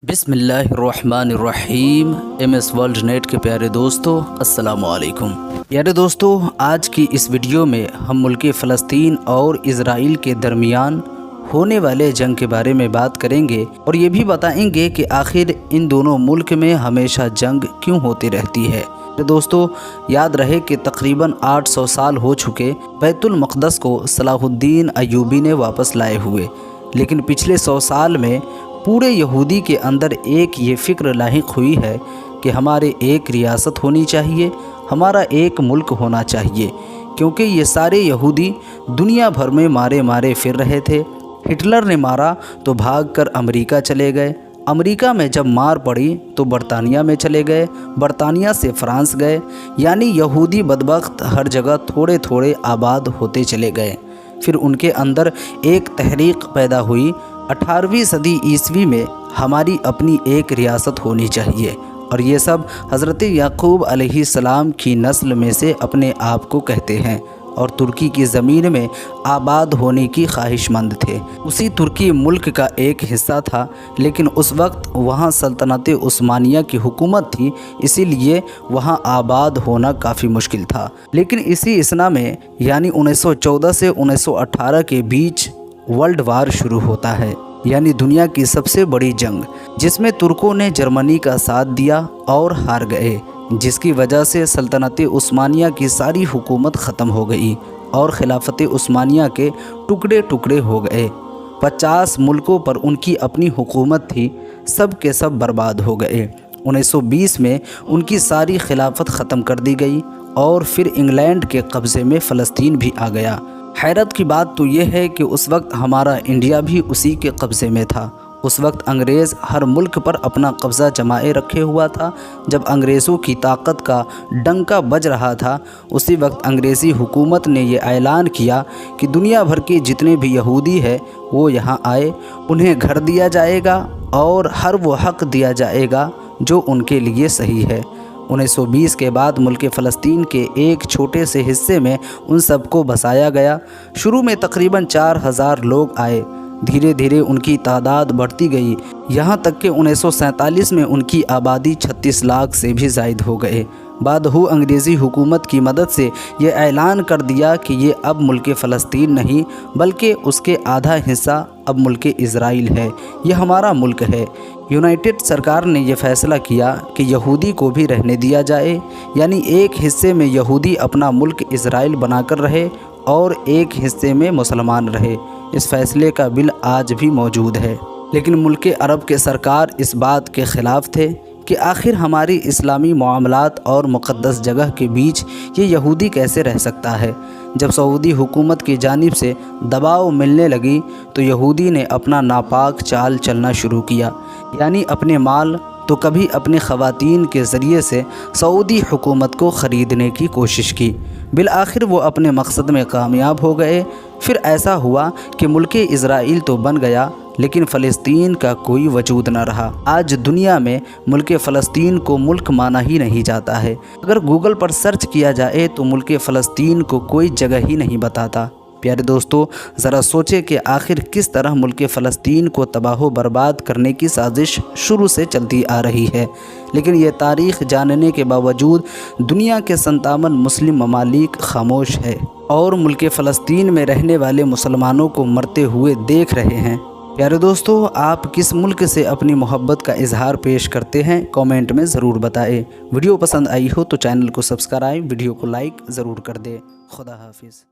بسم اللہ الرحمن الرحیم۔ ایم ایس ورلڈ نیٹ کے پیارے دوستو، السلام علیکم۔ پیارے دوستو، آج کی اس ویڈیو میں ہم ملک فلسطین اور اسرائیل کے درمیان ہونے والے جنگ کے بارے میں بات کریں گے اور یہ بھی بتائیں گے کہ آخر ان دونوں ملک میں ہمیشہ جنگ کیوں ہوتی رہتی ہے۔ دوستو، یاد رہے کہ تقریباً 800 سال ہو چکے بیت المقدس کو صلاح الدین ایوبی نے واپس لائے ہوئے، لیکن پچھلے 100 سال میں پورے یہودی کے اندر ایک یہ فکر لاحق ہوئی ہے کہ ہمارے ایک ریاست ہونی چاہیے، ہمارا ایک ملک ہونا چاہیے، کیونکہ یہ سارے یہودی دنیا بھر میں مارے پھر رہے تھے۔ ہٹلر نے مارا تو بھاگ کر امریکہ چلے گئے، امریکہ میں جب مار پڑی تو برطانیہ میں چلے گئے، برطانیہ سے فرانس گئے، یعنی یہودی بدبخت ہر جگہ تھوڑے تھوڑے آباد ہوتے چلے گئے۔ پھر ان کے اندر ایک تحریک پیدا ہوئی، 18ویں صدی عیسوی میں ہماری اپنی ایک ریاست ہونی چاہیے، اور یہ سب حضرت یعقوب علیہ السلام کی نسل میں سے اپنے آپ کو کہتے ہیں اور ترکی کی زمین میں آباد ہونے کی خواہش مند تھے۔ اسی ترکی ملک کا ایک حصہ تھا، لیکن اس وقت وہاں سلطنت عثمانیہ کی حکومت تھی، اسی لیے وہاں آباد ہونا کافی مشکل تھا۔ لیکن اسی اثنا میں یعنی 1914 سے 1918 کے بیچ ورلڈ وار شروع ہوتا ہے، یعنی دنیا کی سب سے بڑی جنگ، جس میں ترکوں نے جرمنی کا ساتھ دیا اور ہار گئے، جس کی وجہ سے سلطنت عثمانیہ کی ساری حکومت ختم ہو گئی اور خلافت عثمانیہ کے ٹکڑے ٹکڑے ہو گئے۔ 50 ملکوں پر ان کی اپنی حکومت تھی، سب کے سب برباد ہو گئے۔ 1920 میں ان کی ساری خلافت ختم کر دی گئی اور پھر انگلینڈ کے قبضے میں فلسطین بھی آ گیا۔ حیرت کی بات تو یہ ہے کہ اس وقت ہمارا انڈیا بھی اسی کے قبضے میں تھا۔ اس وقت انگریز ہر ملک پر اپنا قبضہ جمائے رکھے ہوا تھا۔ جب انگریزوں کی طاقت کا ڈنکا بج رہا تھا، اسی وقت انگریزی حکومت نے یہ اعلان کیا کہ دنیا بھر کے جتنے بھی یہودی ہیں وہ یہاں آئے، انہیں گھر دیا جائے گا اور ہر وہ حق دیا جائے گا جو ان کے لیے صحیح ہے۔ 1920 کے بعد ملک فلسطین کے ایک چھوٹے سے حصے میں ان سب کو بسایا گیا۔ شروع میں تقریباً 4000 لوگ آئے، دھیرے دھیرے ان کی تعداد بڑھتی گئی، یہاں تک کہ 1947 میں ان کی آبادی 36 لاکھ سے بھی زائد ہو گئے۔ بعد انگریزی حکومت کی مدد سے یہ اعلان کر دیا کہ یہ اب ملک فلسطین نہیں بلکہ اس کے آدھا حصہ اب ملک اسرائیل ہے، یہ ہمارا ملک ہے۔ یونائٹڈ سرکار نے یہ فیصلہ کیا کہ یہودی کو بھی رہنے دیا جائے، یعنی ایک حصے میں یہودی اپنا ملک اسرائیل بنا کر رہے اور ایک حصے میں مسلمان رہے۔ اس فیصلے کا بل آج بھی موجود ہے، لیکن ملک عرب کے سرکار اس بات کے خلاف تھے کہ آخر ہماری اسلامی معاملات اور مقدس جگہ کے بیچ یہ یہودی کیسے رہ سکتا ہے۔ جب سعودی حکومت کی جانب سے دباؤ ملنے لگی تو یہودی نے اپنا ناپاک چال چلنا شروع کیا، یعنی اپنے مال تو کبھی اپنی خواتین کے ذریعے سے سعودی حکومت کو خریدنے کی کوشش کی۔ بالآخر وہ اپنے مقصد میں کامیاب ہو گئے۔ پھر ایسا ہوا کہ ملک اسرائیل تو بن گیا، لیکن فلسطین کا کوئی وجود نہ رہا۔ آج دنیا میں ملک فلسطین کو ملک مانا ہی نہیں جاتا ہے۔ اگر گوگل پر سرچ کیا جائے تو ملک فلسطین کو کوئی جگہ ہی نہیں بتاتا۔ پیارے دوستو، ذرا سوچیں کہ آخر کس طرح ملک فلسطین کو تباہ و برباد کرنے کی سازش شروع سے چلتی آ رہی ہے، لیکن یہ تاریخ جاننے کے باوجود دنیا کے 57 مسلم ممالک خاموش ہے اور ملک فلسطین میں رہنے والے مسلمانوں کو مرتے ہوئے دیکھ رہے ہیں۔ پیارے دوستو، آپ کس ملک سے اپنی محبت کا اظہار پیش کرتے ہیں، کامنٹ میں ضرور بتائیں۔ ویڈیو پسند آئی ہو تو چینل کو سبسکرائب، ویڈیو کو لائک ضرور کر دیں۔ خدا حافظ۔